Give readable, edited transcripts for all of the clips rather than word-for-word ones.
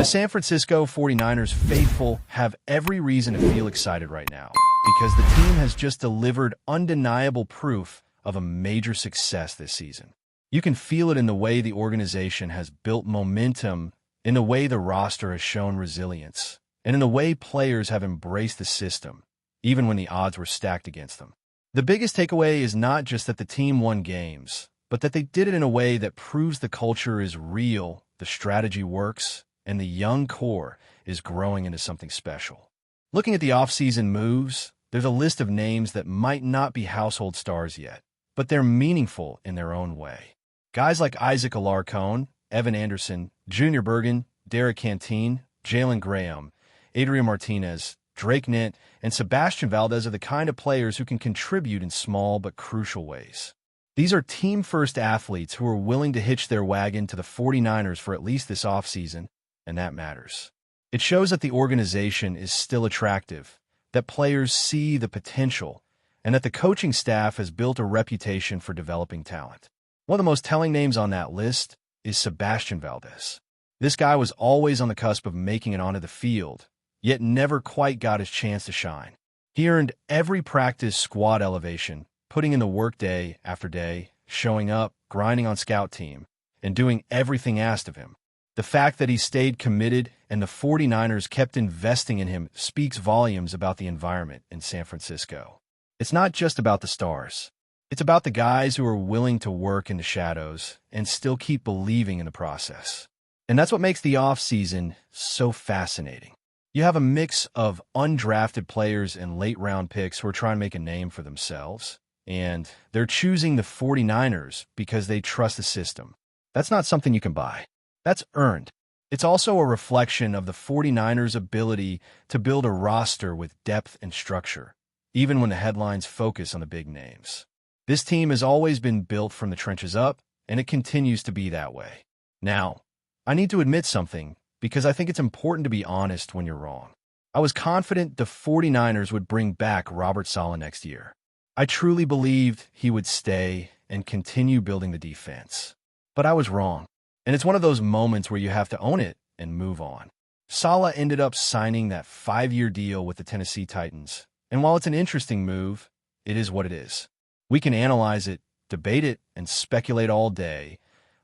The San Francisco 49ers faithful have every reason to feel excited right now because the team has just delivered undeniable proof of a major success this season. You can feel it in the way the organization has built momentum, in the way the roster has shown resilience, and in the way players have embraced the system, even when the odds were stacked against them. The biggest takeaway is not just that the team won games, but that they did it in a way that proves the culture is real, the strategy works, and the young core is growing into something special. Looking at the offseason moves, there's a list of names that might not be household stars yet, but they're meaningful in their own way. Guys like Isaac Alarcon, Evan Anderson, Junior Bergen, Derek Canteen, Jalen Graham, Adrian Martinez, Drake Nent, and Sebastian Valdez are the kind of players who can contribute in small but crucial ways. These are team-first athletes who are willing to hitch their wagon to the 49ers for at least this offseason, and that matters. It shows that the organization is still attractive, that players see the potential, and that the coaching staff has built a reputation for developing talent. One of the most telling names on that list is Sebastian Valdez. This guy was always on the cusp of making it onto the field, yet never quite got his chance to shine. He earned every practice squad elevation, putting in the work day after day, showing up, grinding on scout team, and doing everything asked of him. The fact that he stayed committed and the 49ers kept investing in him speaks volumes about the environment in San Francisco. It's not just about the stars. It's about the guys who are willing to work in the shadows and still keep believing in the process. And that's what makes the offseason so fascinating. You have a mix of undrafted players and late-round picks who are trying to make a name for themselves, and they're choosing the 49ers because they trust the system. That's not something you can buy. That's earned. It's also a reflection of the 49ers' ability to build a roster with depth and structure, even when the headlines focus on the big names. This team has always been built from the trenches up, and it continues to be that way. Now, I need to admit something, because I think it's important to be honest when you're wrong. I was confident the 49ers would bring back Robert Saleh next year. I truly believed he would stay and continue building the defense. But I was wrong. And it's one of those moments where you have to own it and move on. Saleh ended up signing that 5-year deal with the Tennessee Titans. And while it's an interesting move, it is what it is. We can analyze it, debate it, and speculate all day.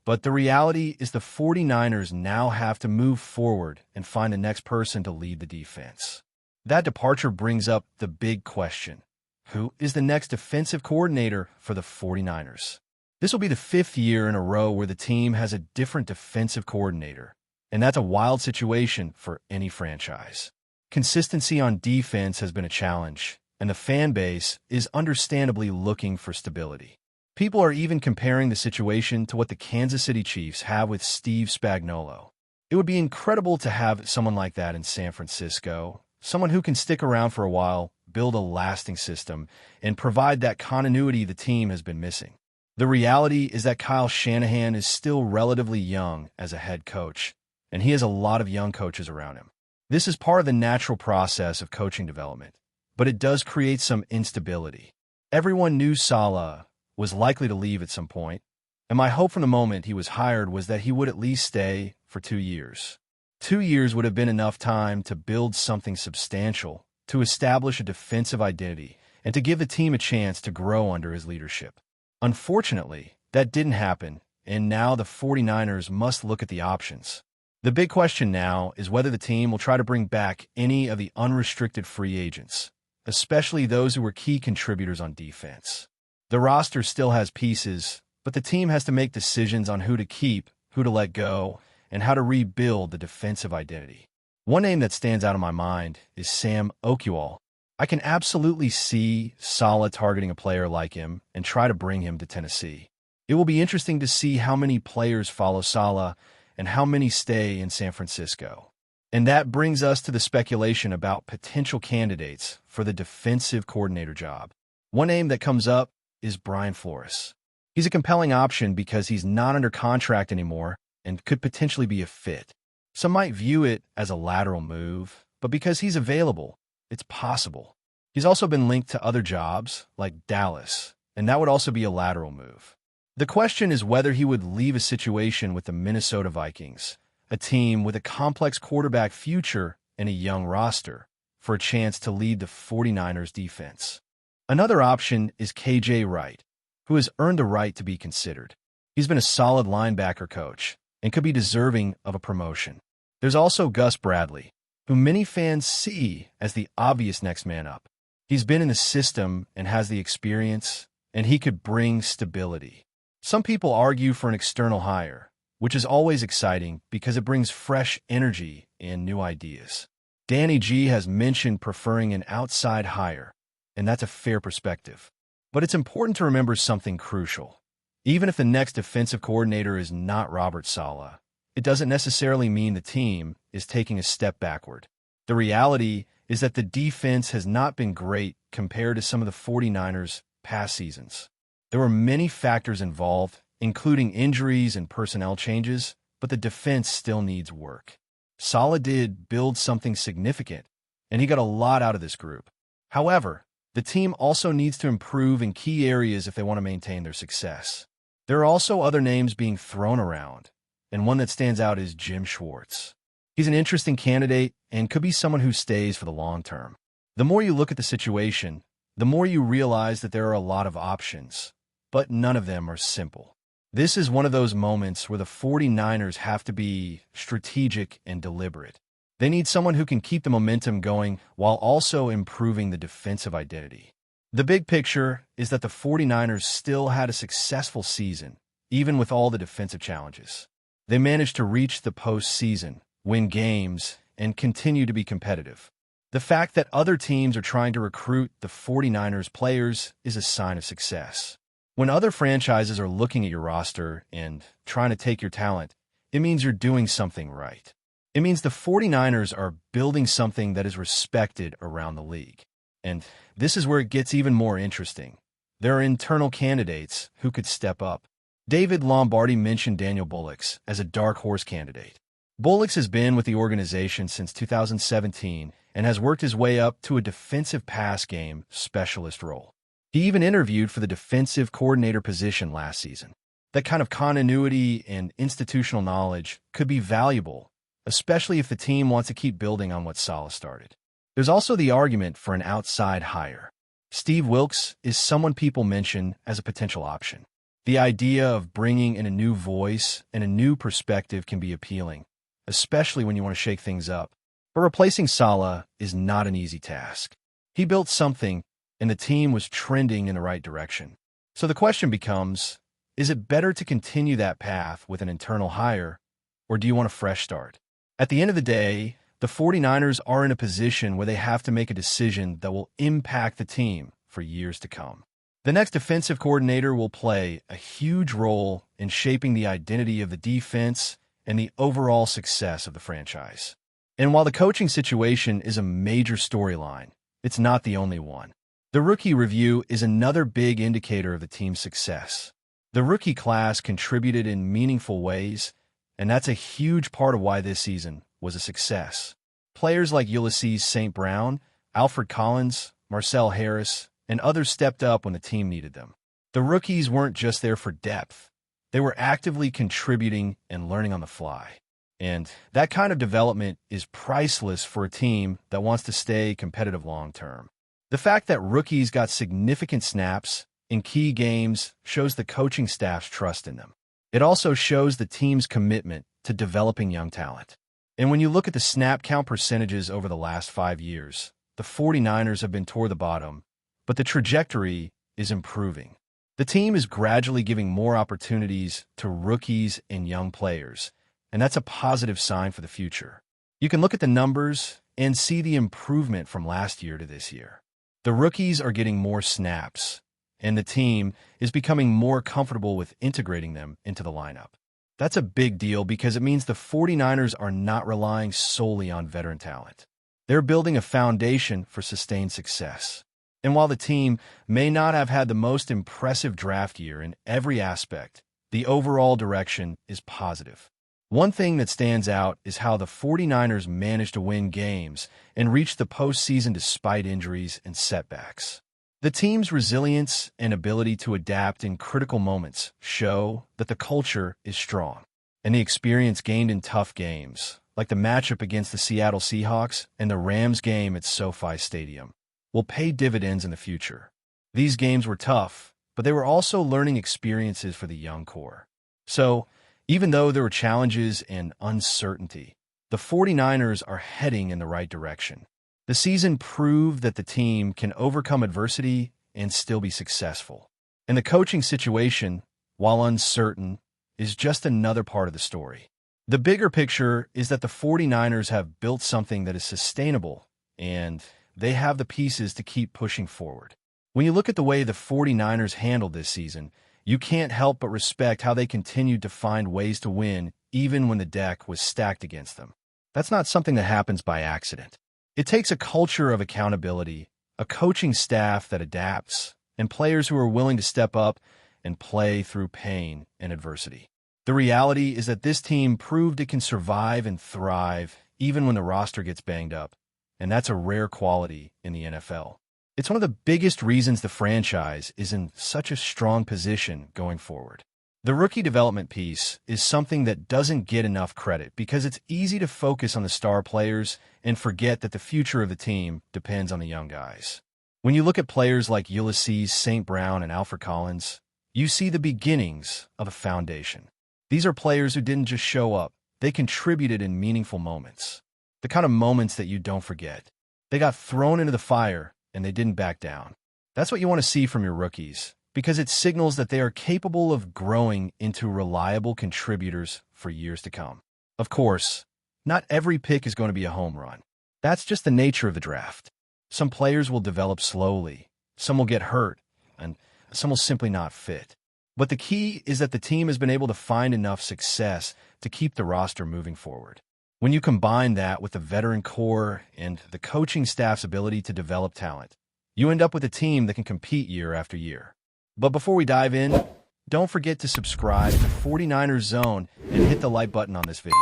But the reality is the 49ers now have to move forward and find the next person to lead the defense. That departure brings up the big question. Who is the next defensive coordinator for the 49ers? This will be the 5th year in a row where the team has a different defensive coordinator, and that's a wild situation for any franchise. Consistency on defense has been a challenge, and the fan base is understandably looking for stability. People are even comparing the situation to what the Kansas City Chiefs have with Steve Spagnuolo. It would be incredible to have someone like that in San Francisco, someone who can stick around for a while, build a lasting system, and provide that continuity the team has been missing. The reality is that Kyle Shanahan is still relatively young as a head coach, and he has a lot of young coaches around him. This is part of the natural process of coaching development, but it does create some instability. Everyone knew Saleh was likely to leave at some point, and my hope from the moment he was hired was that he would at least stay for 2 years. 2 years would have been enough time to build something substantial, to establish a defensive identity, and to give the team a chance to grow under his leadership. Unfortunately, that didn't happen, and now the 49ers must look at the options. The big question now is whether the team will try to bring back any of the unrestricted free agents, especially those who were key contributors on defense. The roster still has pieces, but the team has to make decisions on who to keep, who to let go, and how to rebuild the defensive identity. One name that stands out in my mind is Sam Okual. I can absolutely see Saleh targeting a player like him and try to bring him to Tennessee. It will be interesting to see how many players follow Saleh and how many stay in San Francisco. And that brings us to the speculation about potential candidates for the defensive coordinator job. One name that comes up is Brian Flores. He's a compelling option because he's not under contract anymore and could potentially be a fit. Some might view it as a lateral move, but because he's available, it's possible. He's also been linked to other jobs, like Dallas, and that would also be a lateral move. The question is whether he would leave a situation with the Minnesota Vikings, a team with a complex quarterback future and a young roster, for a chance to lead the 49ers defense. Another option is KJ Wright, who has earned the right to be considered. He's been a solid linebacker coach and could be deserving of a promotion. There's also Gus Bradley, who many fans see as the obvious next man up. He's been in the system and has the experience, and he could bring stability. Some people argue for an external hire, which is always exciting because it brings fresh energy and new ideas. Danny G has mentioned preferring an outside hire, and that's a fair perspective. But it's important to remember something crucial. Even if the next defensive coordinator is not Robert Saleh, it doesn't necessarily mean the team is taking a step backward. The reality is that the defense has not been great compared to some of the 49ers' past seasons. There were many factors involved, including injuries and personnel changes, but the defense still needs work. Saleh did build something significant, and he got a lot out of this group. However, the team also needs to improve in key areas if they want to maintain their success. There are also other names being thrown around, and one that stands out is Jim Schwartz. He's an interesting candidate and could be someone who stays for the long term. The more you look at the situation, the more you realize that there are a lot of options, but none of them are simple. This is one of those moments where the 49ers have to be strategic and deliberate. They need someone who can keep the momentum going while also improving the defensive identity. The big picture is that the 49ers still had a successful season, even with all the defensive challenges. They managed to reach the postseason, win games, and continue to be competitive. The fact that other teams are trying to recruit the 49ers players is a sign of success. When other franchises are looking at your roster and trying to take your talent, it means you're doing something right. It means the 49ers are building something that is respected around the league. And this is where it gets even more interesting. There are internal candidates who could step up. David Lombardi mentioned Daniel Bullocks as a dark horse candidate. Bullocks has been with the organization since 2017 and has worked his way up to a defensive pass game specialist role. He even interviewed for the defensive coordinator position last season. That kind of continuity and institutional knowledge could be valuable, especially if the team wants to keep building on what Saleh started. There's also the argument for an outside hire. Steve Wilks is someone people mention as a potential option. The idea of bringing in a new voice and a new perspective can be appealing, especially when you want to shake things up. But replacing Saleh is not an easy task. He built something, and the team was trending in the right direction. So the question becomes, is it better to continue that path with an internal hire, or do you want a fresh start? At the end of the day, the 49ers are in a position where they have to make a decision that will impact the team for years to come. The next defensive coordinator will play a huge role in shaping the identity of the defense and the overall success of the franchise. And while the coaching situation is a major storyline, it's not the only one. The rookie review is another big indicator of the team's success. The rookie class contributed in meaningful ways, and that's a huge part of why this season was a success. Players like Ulysses St. Brown, Alfred Collins, Marcel Harris, and others stepped up when the team needed them. The rookies weren't just there for depth. They were actively contributing and learning on the fly. And that kind of development is priceless for a team that wants to stay competitive long-term. The fact that rookies got significant snaps in key games shows the coaching staff's trust in them. It also shows the team's commitment to developing young talent. And when you look at the snap count percentages over the last 5 years, the 49ers have been toward the bottom, but the trajectory is improving. The team is gradually giving more opportunities to rookies and young players, and that's a positive sign for the future. You can look at the numbers and see the improvement from last year to this year. The rookies are getting more snaps, and the team is becoming more comfortable with integrating them into the lineup. That's a big deal because it means the 49ers are not relying solely on veteran talent. They're building a foundation for sustained success. And while the team may not have had the most impressive draft year in every aspect, the overall direction is positive. One thing that stands out is how the 49ers managed to win games and reach the postseason despite injuries and setbacks. The team's resilience and ability to adapt in critical moments show that the culture is strong. and the experience gained in tough games, like the matchup against the Seattle Seahawks and the Rams game at SoFi Stadium, will pay dividends in the future. These games were tough, but they were also learning experiences for the young core. So, even though there were challenges and uncertainty, the 49ers are heading in the right direction. The season proved that the team can overcome adversity and still be successful. And the coaching situation, while uncertain, is just another part of the story. The bigger picture is that the 49ers have built something that is sustainable, and they have the pieces to keep pushing forward. When you look at the way the 49ers handled this season, you can't help but respect how they continued to find ways to win even when the deck was stacked against them. That's not something that happens by accident. It takes a culture of accountability, a coaching staff that adapts, and players who are willing to step up and play through pain and adversity. The reality is that this team proved it can survive and thrive even when the roster gets banged up, and that's a rare quality in the NFL. It's one of the biggest reasons the franchise is in such a strong position going forward. The rookie development piece is something that doesn't get enough credit because it's easy to focus on the star players and forget that the future of the team depends on the young guys. When you look at players like Ulysses St. Brown and Alfred Collins, you see the beginnings of a foundation. These are players who didn't just show up, they contributed in meaningful moments. The kind of moments that you don't forget. They got thrown into the fire, and they didn't back down. That's what you want to see from your rookies, because it signals that they are capable of growing into reliable contributors for years to come. Of course, not every pick is going to be a home run. That's just the nature of the draft. Some players will develop slowly, some will get hurt, and some will simply not fit. But the key is that the team has been able to find enough success to keep the roster moving forward. When you combine that with the veteran core and the coaching staff's ability to develop talent, you end up with a team that can compete year after year. But before we dive in, don't forget to subscribe to 49ers Zone and hit the like button on this video.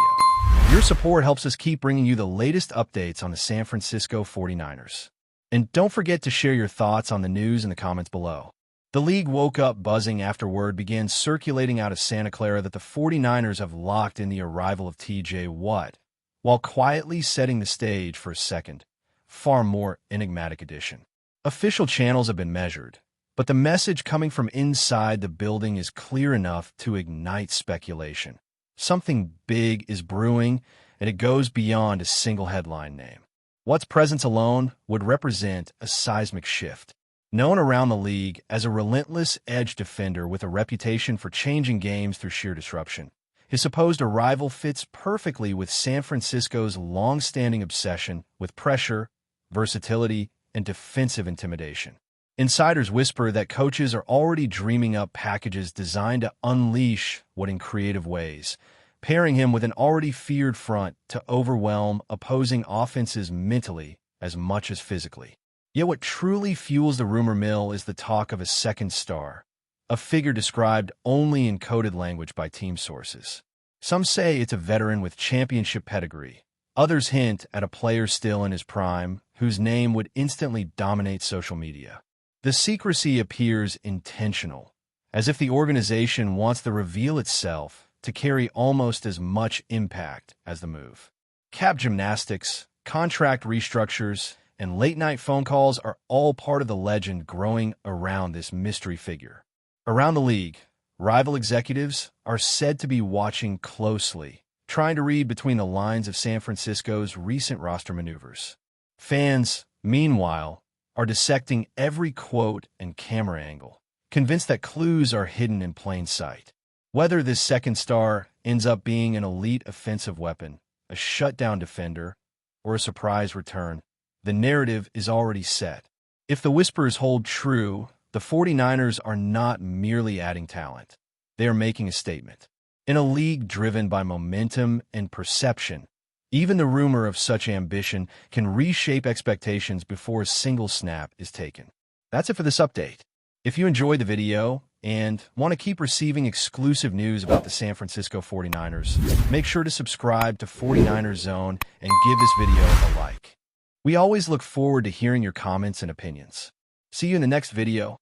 Your support helps us keep bringing you the latest updates on the San Francisco 49ers. And don't forget to share your thoughts on the news in the comments below. The league woke up buzzing after word began circulating out of Santa Clara that the 49ers have locked in the arrival of TJ Watt, while quietly setting the stage for a second, far more enigmatic addition. Official channels have been measured, but the message coming from inside the building is clear enough to ignite speculation. Something big is brewing, and it goes beyond a single headline name. Watt's presence alone would represent a seismic shift. Known around the league as a relentless edge defender with a reputation for changing games through sheer disruption, his supposed arrival fits perfectly with San Francisco's long-standing obsession with pressure, versatility, and defensive intimidation. Insiders whisper that coaches are already dreaming up packages designed to unleash Watt in creative ways, pairing him with an already feared front to overwhelm opposing offenses mentally as much as physically. Yet what truly fuels the rumor mill is the talk of a second star, a figure described only in coded language by team sources. Some say it's a veteran with championship pedigree. Others hint at a player still in his prime, whose name would instantly dominate social media. The secrecy appears intentional, as if the organization wants the reveal itself to carry almost as much impact as the move. Cap gymnastics, contract restructures, and late-night phone calls are all part of the legend growing around this mystery figure. Around the league, rival executives are said to be watching closely, trying to read between the lines of San Francisco's recent roster maneuvers. Fans, meanwhile, are dissecting every quote and camera angle, convinced that clues are hidden in plain sight. Whether this second star ends up being an elite offensive weapon, a shutdown defender, or a surprise return, the narrative is already set. If the whispers hold true, the 49ers are not merely adding talent. They are making a statement. In a league driven by momentum and perception, even the rumor of such ambition can reshape expectations before a single snap is taken. That's it for this update. If you enjoyed the video and want to keep receiving exclusive news about the San Francisco 49ers, make sure to subscribe to 49ers Zone and give this video a like. We always look forward to hearing your comments and opinions. See you in the next video.